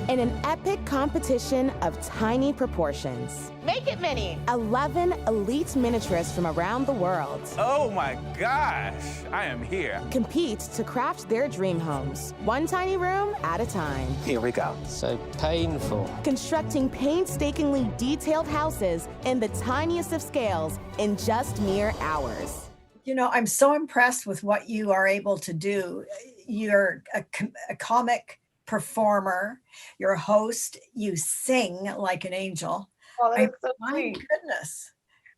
in an epic competition of tiny proportions. Make it mini. 11 elite miniaturists from around the world Oh my gosh, I am here. compete to craft their dream homes, one tiny room at a time. Here we go. So painful. Constructing painstakingly detailed houses in the tiniest of scales in just mere hours. You know, I'm so impressed with what you are able to do. You're a comic performer, you're a host, you sing like an angel. Oh, that's so My sweet. goodness,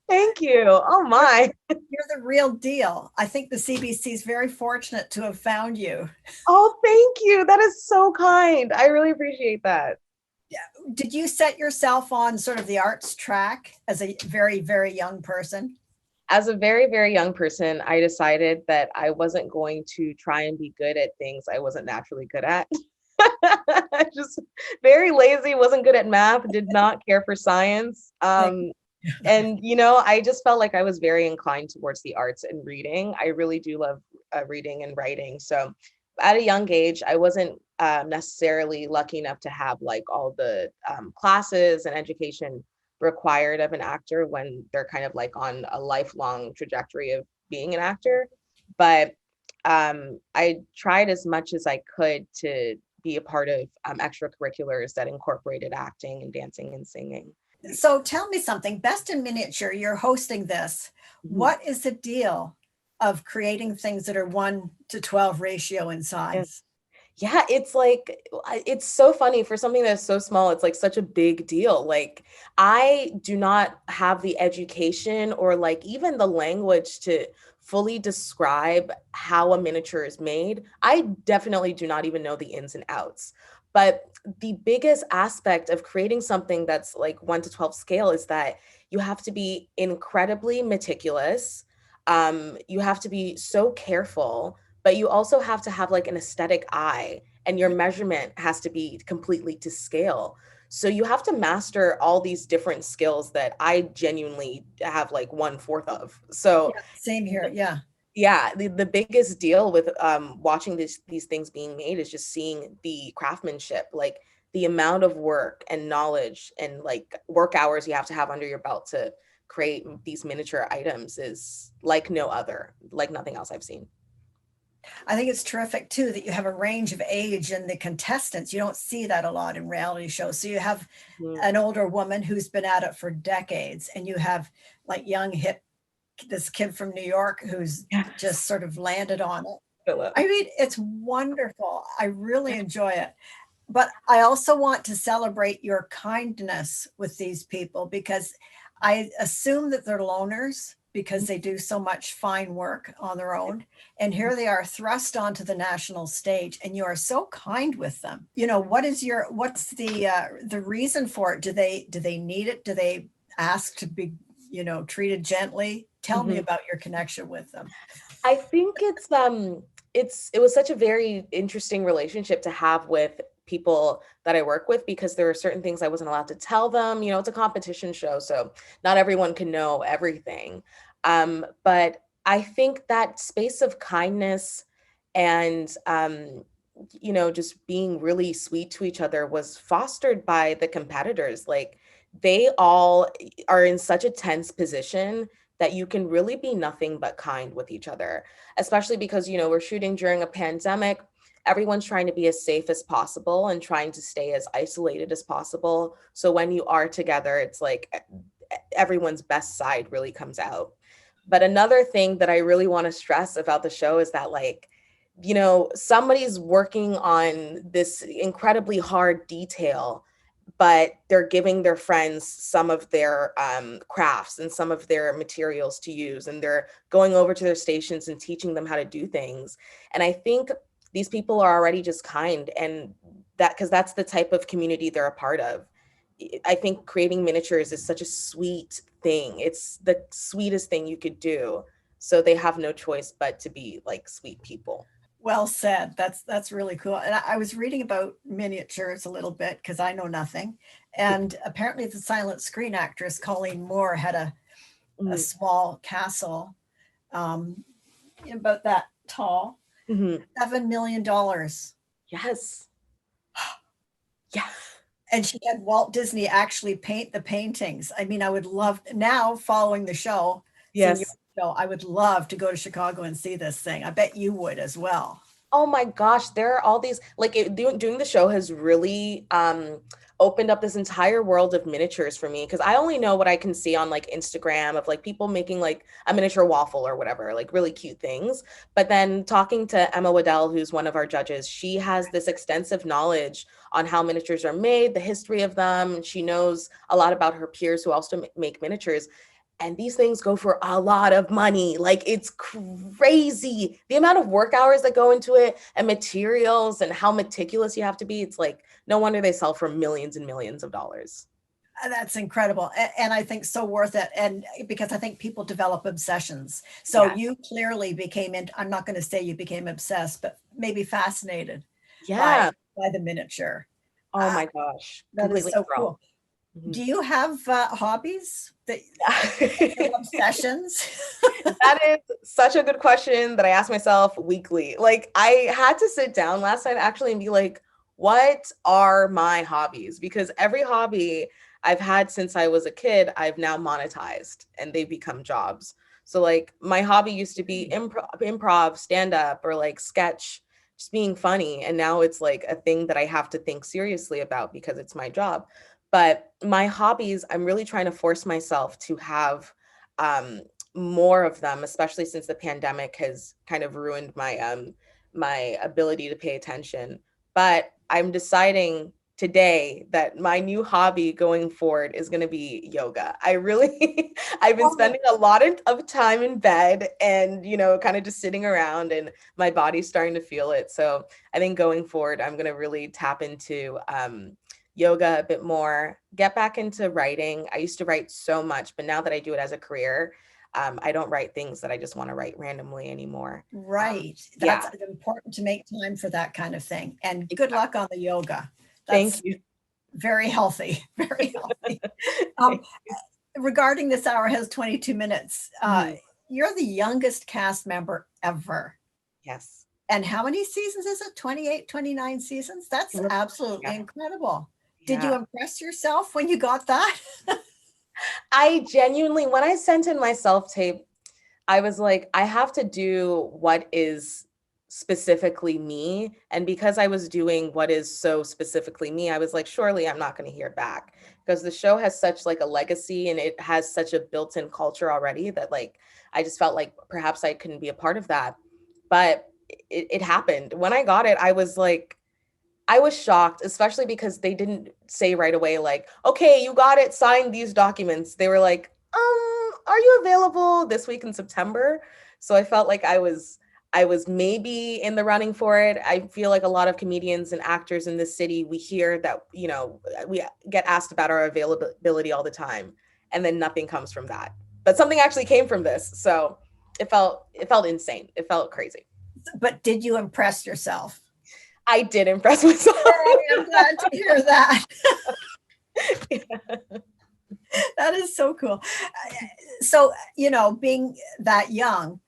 Thank you. Oh my. you're the real deal. I think the CBC is very fortunate to have found you. Oh, thank you. That is so kind. I really appreciate that. Did you set yourself on sort of the arts track as a very, very young person? As a very, very young person, I decided that I wasn't going to try and be good at things I wasn't naturally good at. Just very lazy, wasn't good at math, did not care for science. And, you know, I just felt like I was very inclined towards the arts and reading. I really do love reading and writing. So at a young age, I wasn't necessarily lucky enough to have like all the classes and education required of an actor when they're kind of like on a lifelong trajectory of being an actor. But I tried as much as I could to be a part of extracurriculars that incorporated acting and dancing and singing. So tell me something, Best in Miniature, you're hosting this. What is the deal of creating things that are 1:12 ratio in size? Yeah, it's like, it's so funny for something that's so small. It's like such a big deal. Like, I do not have the education or like even the language to fully describe how a miniature is made. I definitely do not even know the ins and outs. But the biggest aspect of creating something that's like 1:12 scale is that you have to be incredibly meticulous. You have to be so careful, but you also have to have like an aesthetic eye, and your measurement has to be completely to scale. So you have to master all these different skills that I genuinely have like 1/4 of. So Yeah, same here, yeah. yeah, the biggest deal with watching these things being made is just seeing the craftsmanship, like the amount of work and knowledge and like work hours you have to have under your belt to create these miniature items is like no other, like nothing else I've seen. I think it's terrific too that you have a range of age in the contestants. You don't see that a lot in reality shows. So you have an older woman who's been at it for decades, and you have like young hip, this kid from New York who's just sort of landed on it. I mean, it's wonderful. I really enjoy it. But I also want to celebrate your kindness with these people, because I assume that they're loners because they do so much fine work on their own. And here they are thrust onto the national stage, and you are so kind with them. You know, what's the reason for it? Do they need it? Do they ask to be, you know, treated gently? Tell me about your connection with them. I think it was such a very interesting relationship to have with people that I work with, because there are certain things I wasn't allowed to tell them. You know, it's a competition show, so not everyone can know everything. But I think that space of kindness and you know, just being really sweet to each other was fostered by the competitors. Like, they all are in such a tense position that you can really be nothing but kind with each other, especially because, you know, we're shooting during a pandemic. Everyone's trying to be as safe as possible and trying to stay as isolated as possible. So when you are together, it's like everyone's best side really comes out. But another thing that I really want to stress about the show is that, like, you know, somebody's working on this incredibly hard detail, but they're giving their friends some of their crafts and some of their materials to use, and they're going over to their stations and teaching them how to do things. And I think these people are already just kind, and that, because that's the type of community they're a part of. I think creating miniatures is such a sweet thing. It's the sweetest thing you could do. So they have no choice but to be like sweet people. Well said. That's really cool. And I was reading about miniatures a little bit because I know nothing. And apparently the silent screen actress Colleen Moore had a small castle about that tall, $7 million. Yes. Yeah. And she had Walt Disney actually paint the paintings. I mean, I would love now following the show, seeing your Yes. show, I would love to go to Chicago and see this thing. I bet you would as well. Oh my gosh, there are all these like doing the show has really opened up this entire world of miniatures for me because I only know what I can see on like Instagram of like people making like a miniature waffle or whatever, like really cute things. But then talking to Emma Waddell, who's one of our judges, she has this extensive knowledge on how miniatures are made, the history of them. She knows a lot about her peers who also make miniatures. And these things go for a lot of money. Like it's crazy. The amount of work hours that go into it and materials and how meticulous you have to be. It's like, no wonder they sell for millions and millions of dollars. That's incredible. And I think so worth it. And because I think people develop obsessions. So Yes. you clearly became I'm not going to say you became obsessed, but maybe fascinated Yeah. by the miniature. Oh my gosh. That is Completely so thrown. cool. Do you have hobbies that obsessions? That is such a good question that I ask myself weekly. Like I had to sit down last night actually and be like, what are my hobbies? Because every hobby I've had since I was a kid, I've now monetized and they've become jobs. So like my hobby used to be improv, stand up or like sketch, just being funny. And now it's like a thing that I have to think seriously about because it's my job. But my hobbies, I'm really trying to force myself to have more of them, especially since the pandemic has kind of ruined my ability to pay attention. But I'm deciding today that my new hobby going forward is going to be yoga. I really I've been spending a lot of time in bed and kind of just sitting around and my body's starting to feel it. So I think going forward I'm going to really tap into yoga a bit more, get back into writing. I used to write so much, but now that I do it as a career, I don't write things that I just want to write randomly anymore. Right. Yeah. That's important to make time for that kind of thing. And good luck on the yoga. Thank That's you. very healthy, very healthy. Regarding this hour has 22 minutes. You're the youngest cast member ever. Yes. And how many seasons is it? 28, 29 seasons? That's absolutely incredible. Did you impress yourself when you got that? I genuinely, when I sent in my self-tape, I was like, I have to do what is specifically me. And because I was doing what is so specifically me, I was like, surely I'm not going to hear back because the show has such like a legacy and it has such a built-in culture already that like, I just felt like perhaps I couldn't be a part of that. But it happened. When I got it, I was like, I was shocked, especially because they didn't say right away, like, okay, you got it, sign these documents. They were like, are you available this week in September? So I felt like I was maybe in the running for it. I feel like a lot of comedians and actors in this city, we hear that, we get asked about our availability all the time, and then nothing comes from that. But something actually came from this. So it felt insane. It felt crazy. But did you impress yourself? I did impress myself. I'm glad to hear that. That is so cool. So, being that young,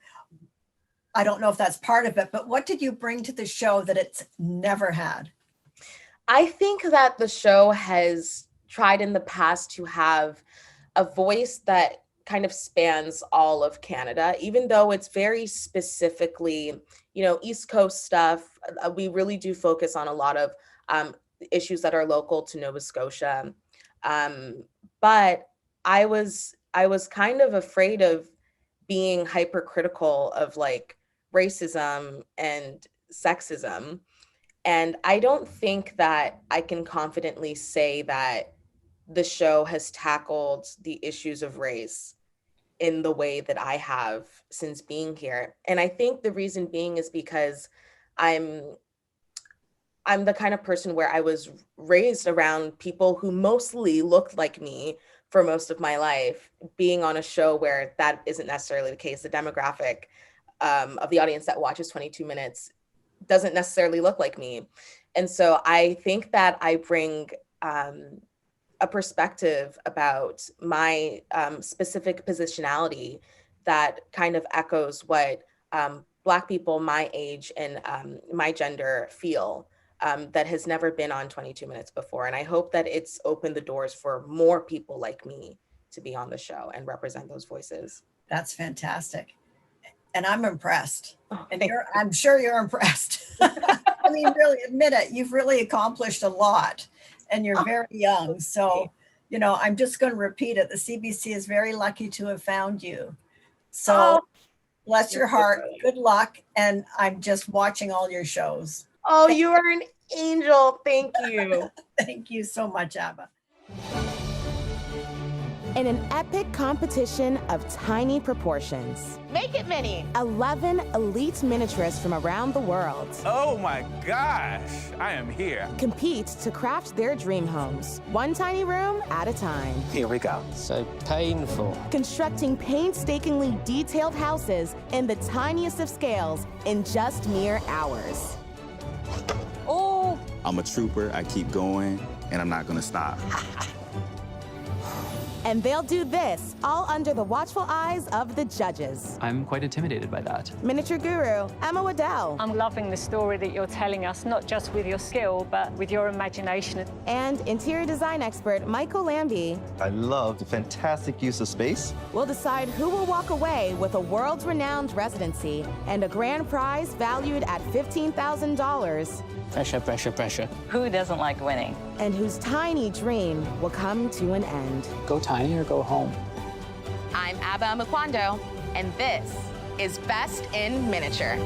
I don't know if that's part of it, but what did you bring to the show that it's never had? I think that the show has tried in the past to have a voice that kind of spans all of Canada, even though it's very specifically, East Coast stuff. We really do focus on a lot of issues that are local to Nova Scotia. But I was kind of afraid of being hypercritical of like racism and sexism. And I don't think that I can confidently say that the show has tackled the issues of race in the way that I have since being here. And I think the reason being is because I'm the kind of person where I was raised around people who mostly looked like me for most of my life. Being on a show where that isn't necessarily the case, the demographic of the audience that watches 22 minutes doesn't necessarily look like me. And so I think that I bring a perspective about my specific positionality that kind of echoes what Black people my age and my gender feel that has never been on 22 Minutes before. And I hope that it's opened the doors for more people like me to be on the show and represent those voices. That's fantastic. And I'm impressed. Oh, And I'm sure you're impressed. I mean, really admit it. You've really accomplished a lot and you're very young. So, you know, I'm just going to repeat it. The CBC is very lucky to have found you. So bless your heart. Good luck. And I'm just watching all your shows. Oh, you are an angel. Thank you. Thank you so much, Abba. In an epic competition of tiny proportions, Make it mini. 11 elite miniaturists from around the world Oh my gosh, I am here. compete to craft their dream homes, one tiny room at a time. Here we go. So painful. Constructing painstakingly detailed houses in the tiniest of scales in just mere hours. Oh, I'm a trooper. I keep going, and I'm not gonna stop. And they'll do this all under the watchful eyes of the judges. I'm quite intimidated by that. Miniature guru Emma Waddell I'm loving the story that you're telling us, not just with your skill, but with your imagination. and interior design expert Michael Lambie I love the fantastic use of space. will decide who will walk away with a world-renowned residency and a grand prize valued at $15,000, Pressure, pressure, pressure. Who doesn't like winning? and whose tiny dream will come to an end. Go tiny or go home. I'm Abba Makwando, and this is Best in Miniature.